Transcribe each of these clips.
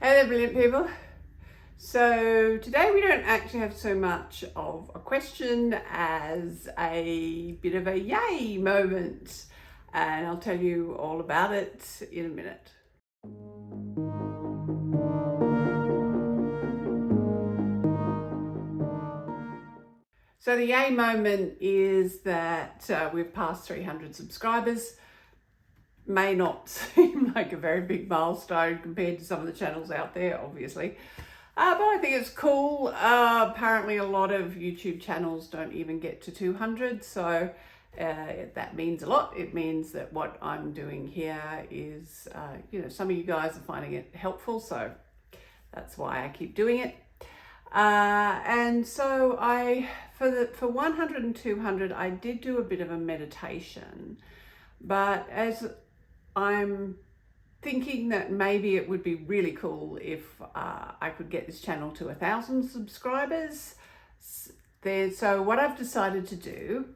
Hey there, brilliant people. So today we don't actually have so much of a question as a bit of a yay moment, and I'll tell you all about it in a minute. So the yay moment is that we've passed 300 subscribers. May not seem like a very big milestone compared to some of the channels out there, obviously. But I think it's cool. Apparently a lot of YouTube channels don't even get to 200, so that means a lot. It means that what I'm doing here is, some of you guys are finding it helpful, so that's why I keep doing it. And so for 100 and 200, I did do a bit of a meditation, but as I'm thinking that maybe it would be really cool if I could get this channel to 1,000 subscribers. So what I've decided to do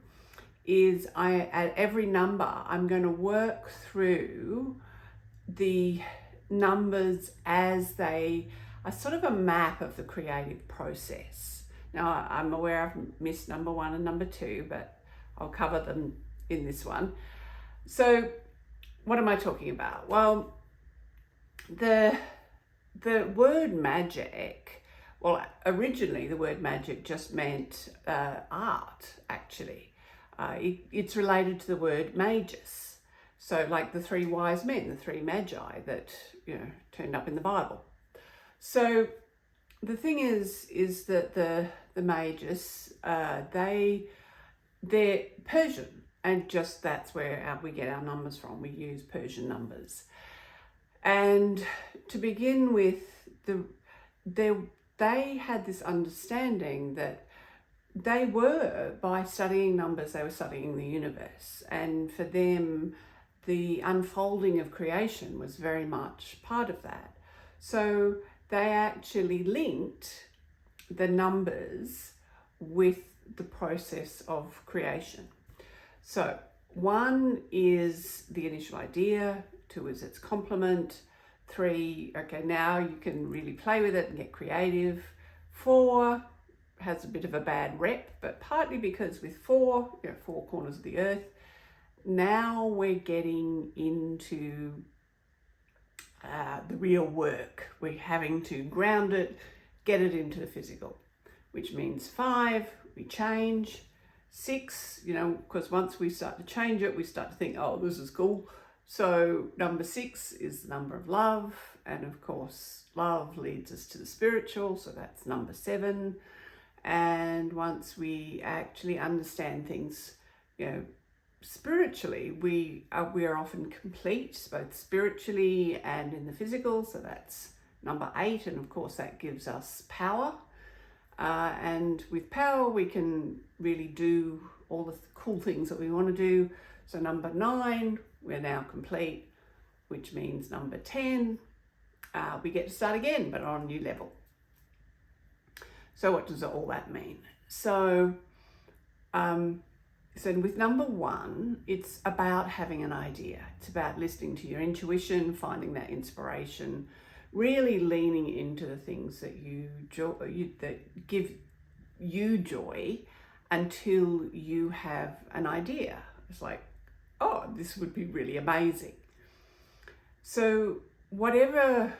is at every number, I'm going to work through the numbers as they are sort of a map of the creative process. Now, I'm aware I've missed number 1 and number 2, but I'll cover them in this one. So what am I talking about? Well, the word magic, well, originally the word magic just meant art, actually. It's related to the word magus. So like the 3 wise men, the 3 magi that, turned up in the Bible. So the thing is that the magus, they're Persian. And just that's where we get our numbers from. We use Persian numbers. And to begin with, they had this understanding that they were, by studying numbers, they were studying the universe. And for them, the unfolding of creation was very much part of that. So they actually linked the numbers with the process of creation. So 1 is the initial idea, 2 is its complement, 3, okay, now you can really play with it and get creative. 4 has a bit of a bad rep, but partly because with 4, 4 corners of the earth, now we're getting into the real work. We're having to ground it, get it into the physical, which means 5, we change. 6, because once we start to change it, we start to think, oh, this is cool. So number 6 is the number of love. And of course, love leads us to the spiritual. So that's number 7. And once we actually understand things, spiritually, we are often complete, both spiritually and in the physical. So that's number 8. And of course, that gives us power. And with power, we can really do all the cool things that we want to do. So number 9, we're now complete, which means number 10, we get to start again, but on a new level. So what does all that mean? So with number 1, it's about having an idea. It's about listening to your intuition, finding that inspiration, really leaning into the things that that give you joy until you have an idea. It's like, oh, this would be really amazing. So whatever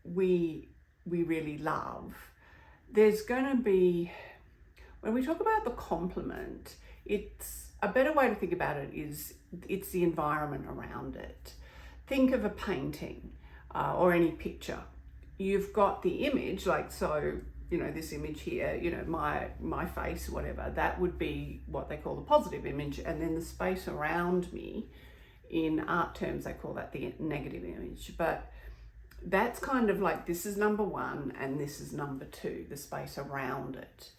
we really love, there's going to be, when we talk about the complement, it's a better way to think about it is it's the environment around it. Think of a painting. Or any picture. You've got the image, like, so, this image here, my face, whatever, that would be what they call the positive image. And then the space around me, in art terms, they call that the negative image. But that's kind of like, this is number 1 and this is number 2, the space around it.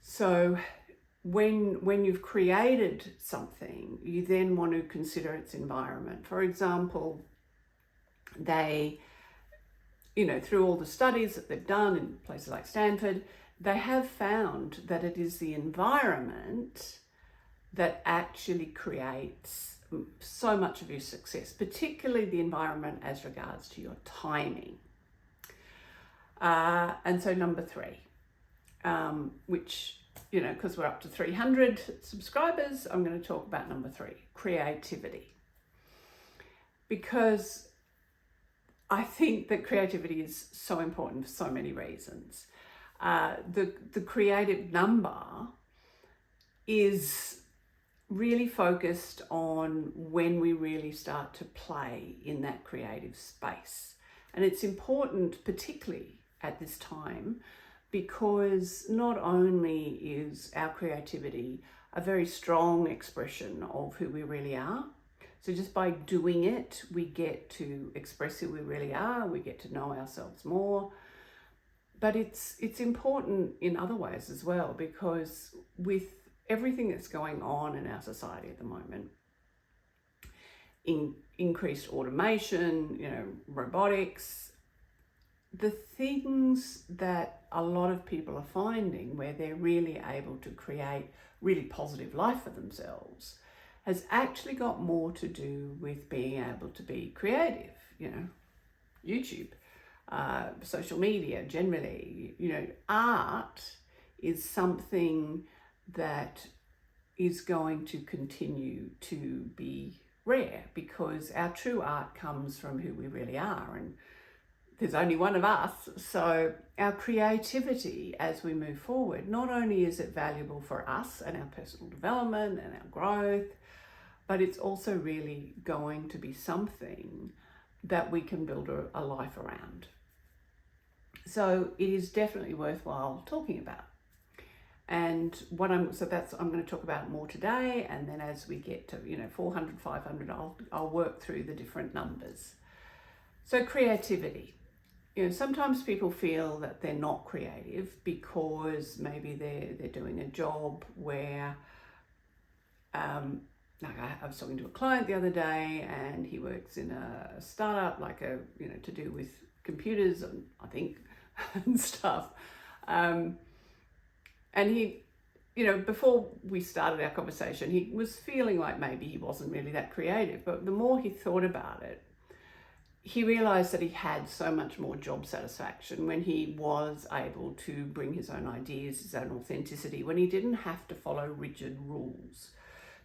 So when you've created something, you then want to consider its environment. For example, they, through all the studies that they've done in places like Stanford, they have found that it is the environment that actually creates so much of your success, particularly the environment as regards to your timing. And so number 3, which, you know, because we're up to 300 subscribers, I'm going to talk about number 3, creativity. Because I think that creativity is so important for so many reasons. The creative number is really focused on when we really start to play in that creative space. And it's important, particularly at this time, because not only is our creativity a very strong expression of who we really are, so just by doing it, we get to express who we really are, we get to know ourselves more. But it's important in other ways as well, because with everything that's going on in our society at the moment, increased automation, you know, robotics, the things that a lot of people are finding where they're really able to create really positive life for themselves has actually got more to do with being able to be creative. You know, YouTube, social media generally, you know, art is something that is going to continue to be rare, because our true art comes from who we really are, and there's only one of us. So our creativity as we move forward, not only is it valuable for us and our personal development and our growth, but it's also really going to be something that we can build a life around. So it is definitely worthwhile talking about. And I'm going to talk about more today, and then as we get to, you know, 400, 500, I'll work through the different numbers. So creativity. You know, sometimes people feel that they're not creative because maybe they're doing a job where, like I was talking to a client the other day, and he works in a startup, like to do with computers, and I think, and stuff. And he, you know, before we started our conversation, he was feeling like maybe he wasn't really that creative. But the more he thought about it, he realized that he had so much more job satisfaction when he was able to bring his own ideas, his own authenticity, when he didn't have to follow rigid rules.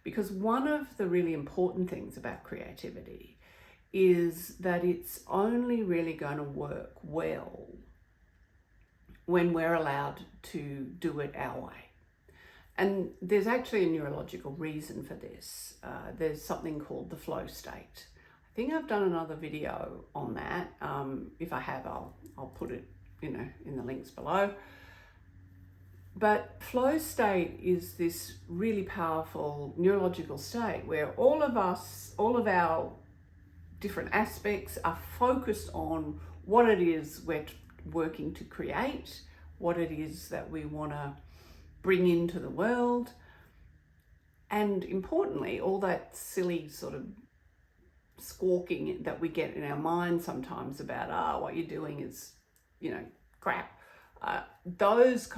Because one of the really important things about creativity is that it's only really going to work well when we're allowed to do it our way. And there's actually a neurological reason for this. There's something called the flow state. I think I've done another video on that. If I have, I'll put it, you know, in the links below. But flow state is this really powerful neurological state where all of our different aspects are focused on what it is we're working to create, what it is that we want to bring into the world. And importantly, all that silly sort of squawking that we get in our mind sometimes about, what you're doing is, you know, crap. Those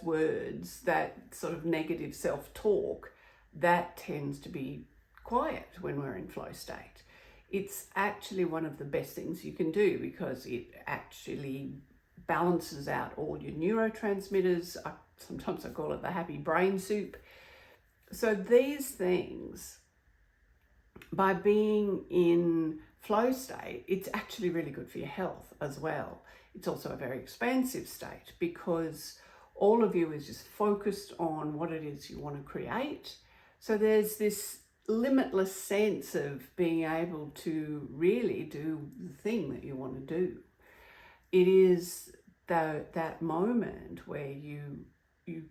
words, that sort of negative self-talk, that tends to be quiet when we're in flow state. It's actually one of the best things you can do, because it actually balances out all your neurotransmitters. Sometimes I call it the happy brain soup. So these things, by being in flow state, it's actually really good for your health as well. It's also a very expansive state, because all of you is just focused on what it is you want to create. So there's this limitless sense of being able to really do the thing that you want to do. It is that moment where you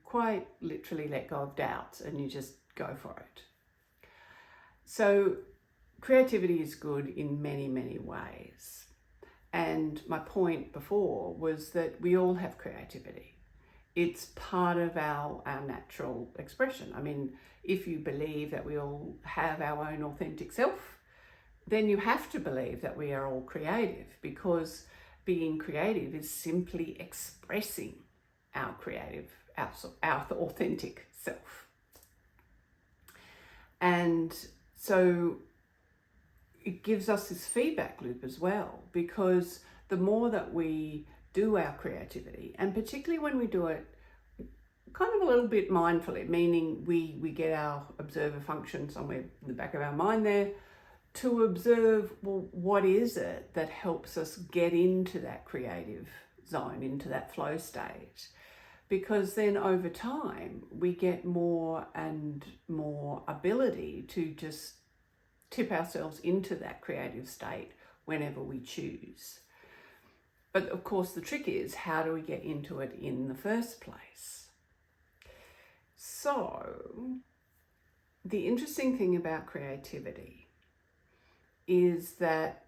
quite literally let go of doubts and you just go for it. So creativity is good in many, many ways. And my point before was that we all have creativity. It's part of our natural expression. I mean, if you believe that we all have our own authentic self, then you have to believe that we are all creative, because being creative is simply expressing our authentic self. And so it gives us this feedback loop as well, because the more that we do our creativity, and particularly when we do it kind of a little bit mindfully, meaning we get our observer function somewhere in the back of our mind there to observe, well, what is it that helps us get into that creative zone, into that flow state? Because then over time we get more and more ability to just tip ourselves into that creative state whenever we choose. But of course the trick is, how do we get into it in the first place? So the interesting thing about creativity is that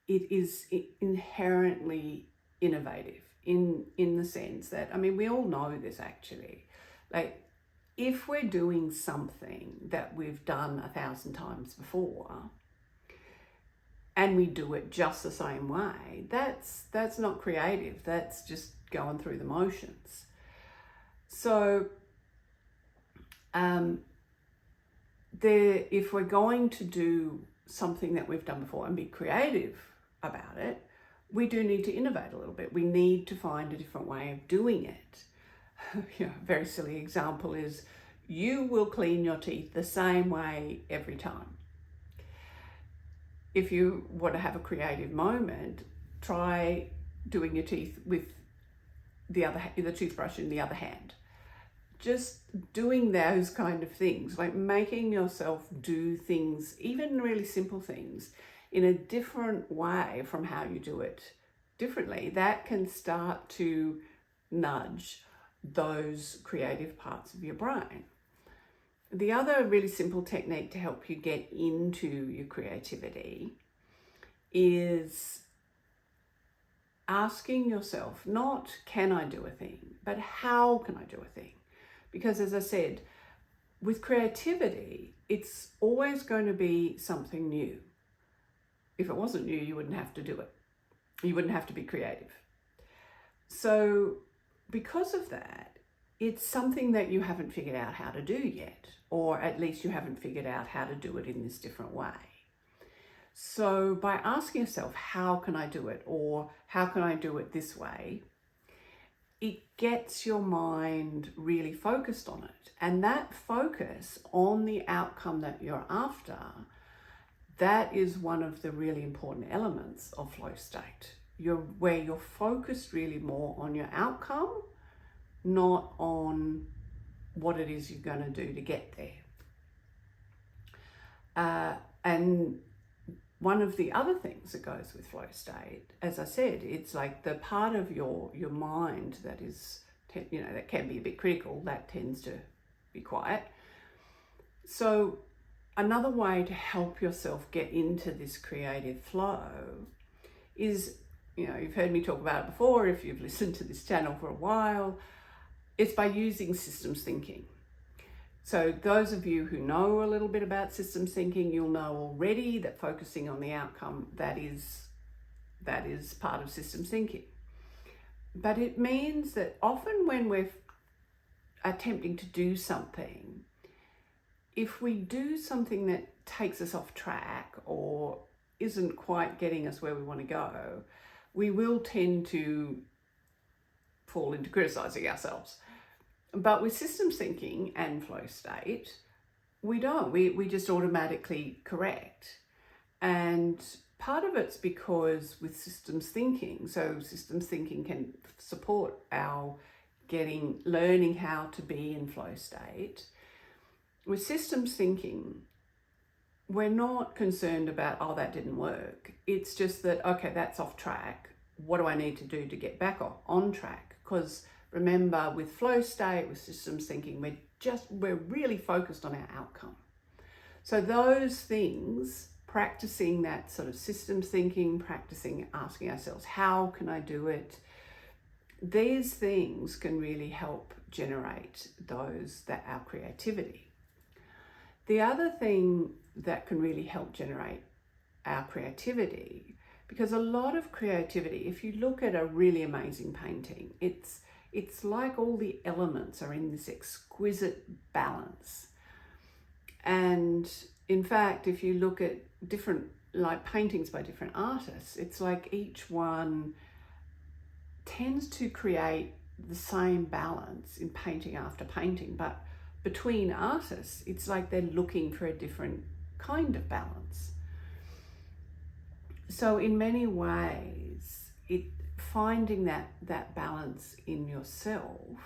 it is inherently innovative in the sense that, I mean, we all know this actually. Like, if we're doing something that we've done 1,000 times before and we do it just the same way, that's not creative. That's just going through the motions. So if we're going to do something that we've done before and be creative about it, we do need to innovate a little bit. We need to find a different way of doing it. A very silly example is, you will clean your teeth the same way every time. If you want to have a creative moment, try doing your teeth with the toothbrush in the other hand. Just doing those kind of things, like making yourself do things, even really simple things, in a different way from how you do it differently, that can start to nudge those creative parts of your brain. The other really simple technique to help you get into your creativity is asking yourself, not can I do a thing, but how can I do a thing? Because as I said, with creativity, it's always going to be something new. If it wasn't new, you wouldn't have to do it. You wouldn't have to be creative. So because of that, it's something that you haven't figured out how to do yet, or at least you haven't figured out how to do it in this different way. So by asking yourself, how can I do it? Or how can I do it this way? It gets your mind really focused on it. And that focus on the outcome that you're after, that is one of the really important elements of flow state. Where you're focused really more on your outcome, not on what it is you're going to do to get there. And one of the other things that goes with flow state, as I said, it's like the part of your mind that is, that can be a bit critical, that tends to be quiet. So another way to help yourself get into this creative flow is, you've heard me talk about it before if you've listened to this channel for a while, it's by using systems thinking. So those of you who know a little bit about systems thinking, you'll know already that focusing on the outcome, that is part of systems thinking. But it means that often when we're attempting to do something, if we do something that takes us off track or isn't quite getting us where we want to go, we will tend to fall into criticizing ourselves. But with systems thinking and flow state, we don't. We just automatically correct. And part of it's because with systems thinking, so systems thinking can support our learning how to be in flow state. With systems thinking, we're not concerned about, oh, that didn't work. It's just that, okay, that's off track. What do I need to do to get back on track? Because remember, with flow state, with systems thinking, we're really focused on our outcome. So those things, practicing that sort of systems thinking, practicing asking ourselves, how can I do it? These things can really help generate our creativity. The other thing that can really help generate our creativity, because a lot of creativity, if you look at a really amazing painting, it's like all the elements are in this exquisite balance. And in fact, if you look at different paintings by different artists, it's like each one tends to create the same balance in painting after painting, but between artists, it's like they're looking for a different kind of balance. So in many ways, finding that balance in yourself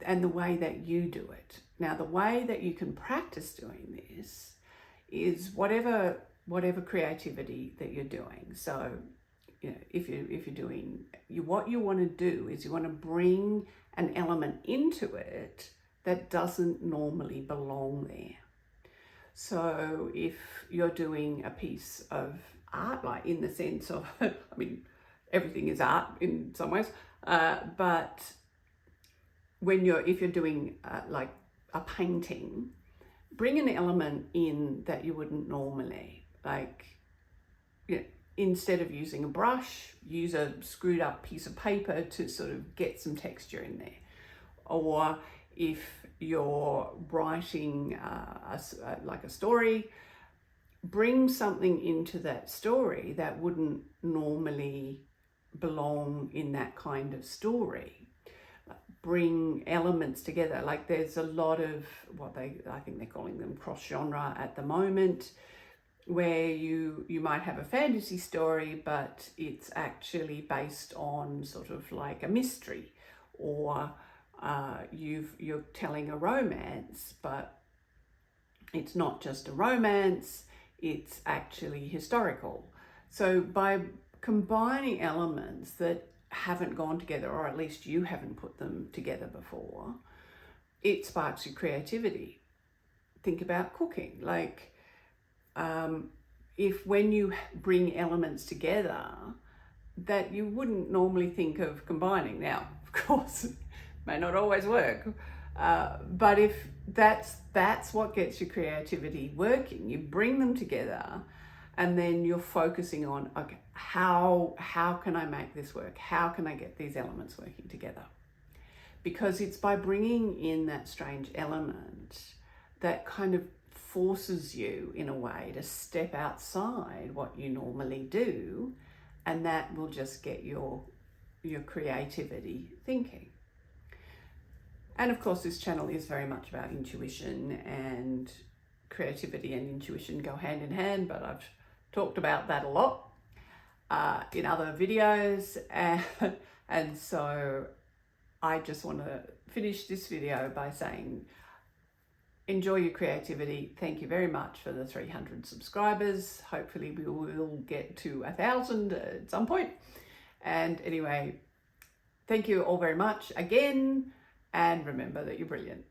and the way that you do it. Now, the way that you can practice doing this is whatever creativity that you're doing. So, if you're doing, what you want to do is you want to bring an element into it that doesn't normally belong there. So if you're doing a piece of art, like in the sense of, I mean, everything is art in some ways, but if you're doing like a painting, bring an element in that you wouldn't normally, like, instead of using a brush, use a screwed up piece of paper to sort of get some texture in there. Or if you're writing like a story, bring something into that story that wouldn't normally belong in that kind of story. Bring elements together. Like there's a lot of I think they're calling them cross genre at the moment, where you might have a fantasy story, but it's actually based on sort of like a mystery, or you're telling a romance, but it's not just a romance, it's actually historical. So by combining elements that haven't gone together, or at least you haven't put them together before, it sparks your creativity. Think about cooking. Like, if when you bring elements together that you wouldn't normally think of combining, now, of course, it may not always work, but if that's what gets your creativity working, you bring them together, and then you're focusing on, okay, how can I make this work? How can I get these elements working together? Because it's by bringing in that strange element that kind of forces you in a way to step outside what you normally do, and that will just get your creativity thinking. And of course, this channel is very much about intuition, and creativity and intuition go hand in hand, but I've talked about that a lot in other videos, and so I just want to finish this video by saying, enjoy your creativity. Thank you very much for the 300 subscribers. Hopefully we will get to 1,000 at some point. And anyway, thank you all very much again, and remember that you're brilliant.